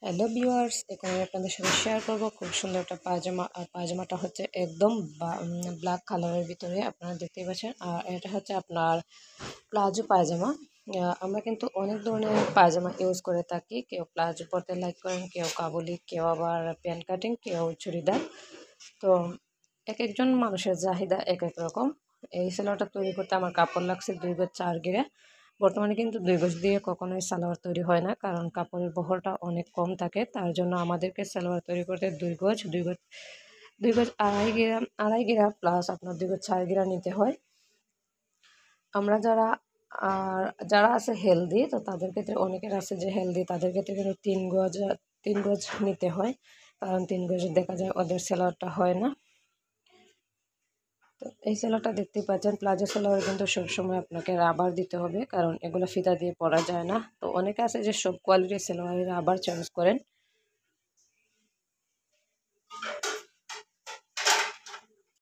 Hello viewers, এখানে আমি আপনাদের সাথে শেয়ার করব খুব সুন্দর একটা পায়জামা। আর পায়জামাটা হচ্ছে একদম ব্ল্যাক কালারের ভিতরে, আপনারা দেখতেই পাচ্ছেন। আর এটা হচ্ছে আপনার প্লাজো পায়জামা। আমরা কিন্তু অনেক ধরনের পায়জামা ইউজ করে থাকি। কেউ প্লাজো পরতে লাইক করেন, কেউ কাবুলি, কেউ আবার প্যান্ট কাটিং, কেউ চুড়িদার। তো এক একজন মানুষের চাহিদা এক এক রকম। এই সালোয়ারটা তৈরি করতে আমার কাপড় লাগছে 2 গজ 4 গিরা। বর্তমানে কিন্তু 2 গজ দিয়ে কখনোই সালোয়ার তৈরি হয় না, কারণ কাপড়ের বহরটা অনেক কম থাকে। তার জন্য আমাদেরকে সালোয়ার তৈরি করতে 2 গজ আড়াই গিরা প্লাস আপনার 2 গজ 4 গিরা নিতে হয়। আমরা যারা আছে হেলদি, তো তাদের ক্ষেত্রে অনেকের আছে যে হেলদি, তাদের ক্ষেত্রে কিন্তু 3 গজ নিতে হয়, কারণ 3 গজ দেখা যায় ওদের সালোয়ারটা হয় না। তো এই সেলোয়ারটা দেখতেই পাচ্ছেন, প্লাজো সেলোয়ার কিন্তু সবসময় আপনাকে রাবার দিতে হবে, কারণ এগুলো ফিতা দিয়ে পরা যায় না। তো অনেকে আছে যে সব কোয়ালিটির সেলোয়ারে রাবার চেঞ্জ করেন,